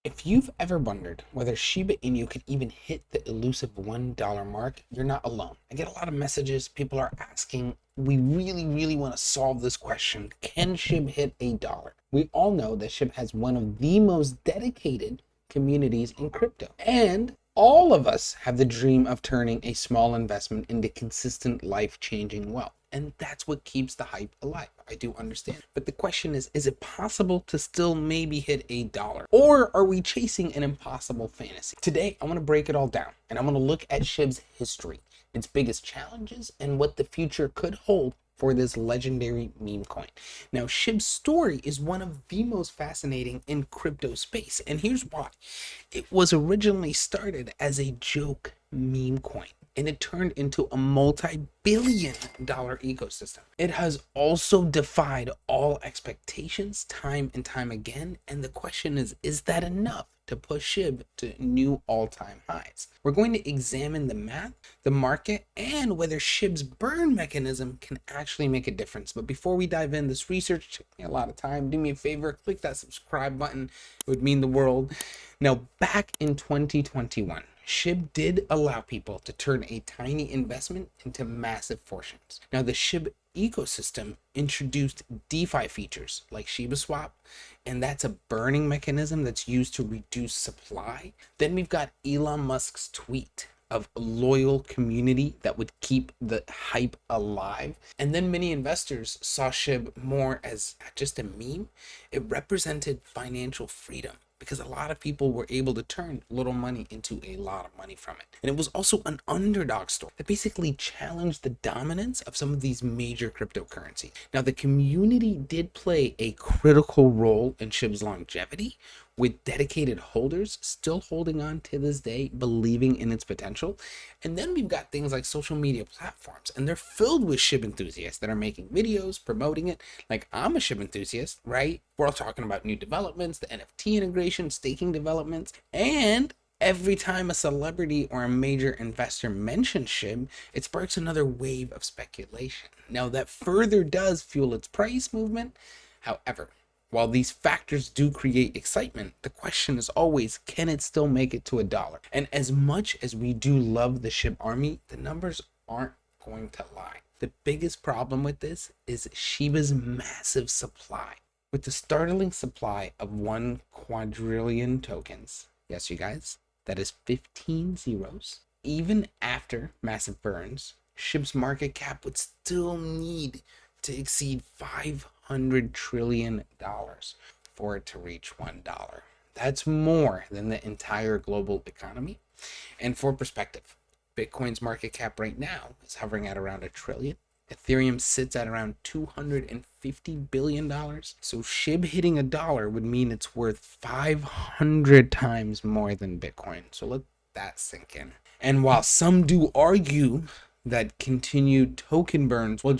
If you've ever wondered whether Shiba Inu could even hit the elusive $1 mark, you're not alone. I get a lot of messages. People are asking, we really want to solve this question. Can SHIB hit a dollar? We all know that SHIB has one of the most dedicated communities in crypto. And all of us have the dream of turning a small investment into consistent life-changing wealth. And that's what keeps the hype alive. I do understand. But the question is it possible to still maybe hit a dollar? Or are we chasing an impossible fantasy? Today, I want to break it all down. And I want to look at SHIB's history, its biggest challenges, and what the future could hold for this legendary meme coin. Now, SHIB's story is one of the most fascinating in crypto space. And here's why. It was originally started as a joke meme coin, and it turned into a multi-billion-dollar ecosystem. It has also defied all expectations time and time again, and the question is that enough to push SHIB to new all-time highs? We're going to examine the math, the market, and whether SHIB's burn mechanism can actually make a difference. But before we dive in, this research took me a lot of time. Do me a favor, click that subscribe button. It would mean the world. Now, back in 2021, SHIB did allow people to turn a tiny investment into massive fortunes. Now, the SHIB ecosystem introduced DeFi features like Shiba Swap, and that's a burning mechanism that's used to reduce supply. Then we've got Elon Musk's tweet of a loyal community that would keep the hype alive. And then many investors saw SHIB more as just a meme. It represented financial freedom, because a lot of people were able to turn little money into a lot of money from it. And it was also an underdog story that basically challenged the dominance of some of these major cryptocurrencies. Now, the community did play a critical role in SHIB's longevity, with dedicated holders still holding on to this day, believing in its potential. And then we've got things like social media platforms, and they're filled with SHIB enthusiasts that are making videos, promoting it. Like, I'm a SHIB enthusiast, right? We're all talking about new developments, the NFT integration, staking developments, and every time a celebrity or a major investor mentions SHIB, it sparks another wave of speculation. Now, that further does fuel its price movement. However, while these factors do create excitement, the question is always, can it still make it to a dollar? And as much as we do love the SHIB army, the numbers aren't going to lie. The biggest problem with this is Shiba's massive supply. With the startling supply of 1 quadrillion tokens, yes, you guys, that is 15 zeros. Even after massive burns, SHIB's market cap would still need to exceed $500 trillion for it to reach $1. That's more than the entire global economy. And for perspective, Bitcoin's market cap right now is hovering at around $1 trillion. Ethereum sits at around $250 billion. So SHIB hitting a dollar would mean it's worth 500 times more than Bitcoin. So let that sink in. And while some do argue that continued token burns will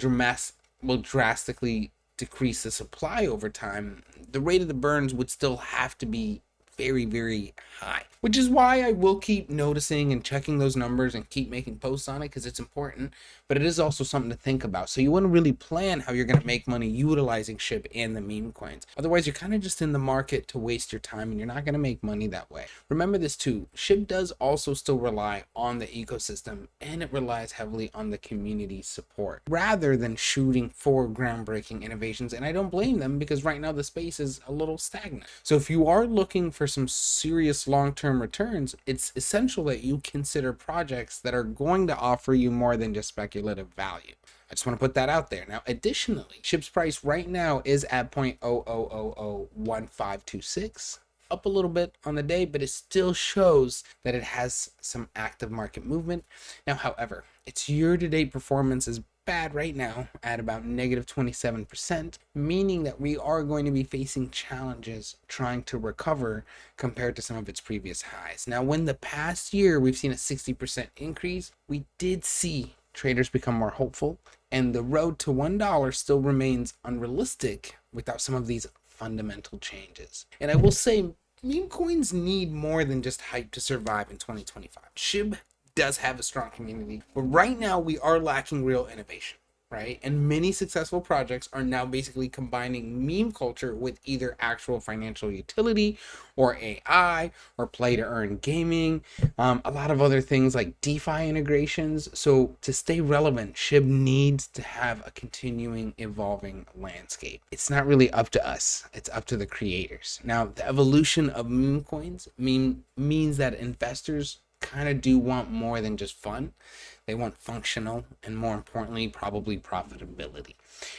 drastically decrease the supply over time, the rate of the burns would still have to be very high, which is why I will keep noticing and checking those numbers and keep making posts on it, because it's important, but it is also something to think about. So you want to really plan how you're going to make money utilizing SHIB and the meme coins. Otherwise, you're kind of just in the market to waste your time, and you're not going to make money that way. Remember this too, SHIB does also still rely on the ecosystem, and it relies heavily on the community support rather than shooting for groundbreaking innovations. And I don't blame them, because right now the space is a little stagnant. So if you are looking for some serious long-term returns, it's essential that you consider projects that are going to offer you more than just speculative value. I just want to put that out there. Now, additionally, SHIB's price right now is at 0.00001526, up a little bit on the day, but it still shows that it has some active market movement. Now, however, its year-to-date performance is bad right now at about -27%, meaning that we are going to be facing challenges trying to recover compared to some of its previous highs. Now, when the past year we've seen a 60% increase, we did see traders become more hopeful, and the road to $1 still remains unrealistic without some of these fundamental changes. And I will say, meme coins need more than just hype to survive in 2025. SHIB does have a strong community, but right now we are lacking real innovation. right? And many successful projects are now basically combining meme culture with either actual financial utility or AI or play to earn gaming, a lot of other things like DeFi integrations. So to stay relevant, SHIB needs to have a continuing evolving landscape. It's not really up to us, it's up to the creators. Now, the evolution of meme coins means that investors kind of do want more than just fun. They want functional and, more importantly, probably profitability.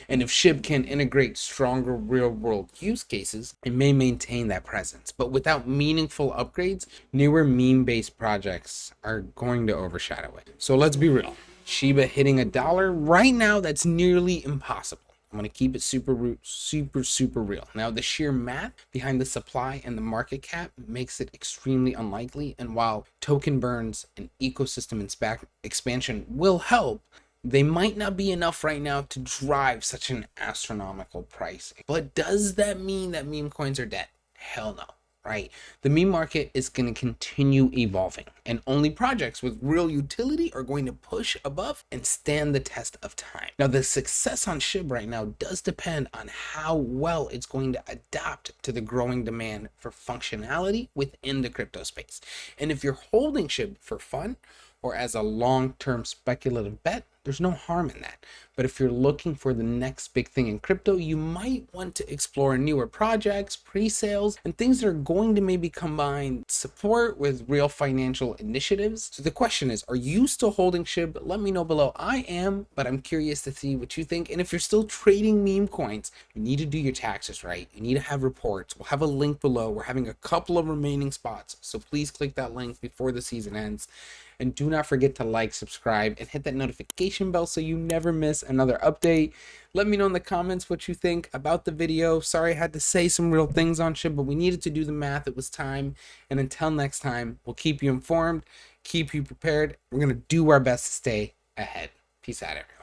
And if SHIB can integrate stronger real world use cases, it may maintain that presence. But without meaningful upgrades, newer meme based projects are going to overshadow it. So let's be real. Shiba hitting $1 right now, that's nearly impossible. I'm going to keep it super real. Now, the sheer math behind the supply and the market cap makes it extremely unlikely. And while token burns and ecosystem expansion will help, they might not be enough right now to drive such an astronomical price. But does that mean that meme coins are dead? Hell no. Right? The meme market is going to continue evolving, and only projects with real utility are going to push above and stand the test of time. Now, the success on SHIB right now does depend on how well it's going to adapt to the growing demand for functionality within the crypto space. And if you're holding SHIB for fun or as a long-term speculative bet, there's no harm in that. But if you're looking for the next big thing in crypto, you might want to explore newer projects, pre-sales, and things that are going to maybe combine support with real financial initiatives. So the question is, are you still holding SHIB? Let me know below. I am, but I'm curious to see what you think. And if you're still trading meme coins, you need to do your taxes right. You need to have reports. We'll have a link below. We're having a couple of remaining spots, so please click that link before the season ends. And do not forget to like, subscribe, and hit that notification bell so you never miss another update. Let me know in the comments what you think about the video. Sorry I had to say some real things on SHIB, but we needed to do the math. It was time. And until next time, we'll keep you informed, keep you prepared. We're going to do our best to stay ahead. Peace out, everyone.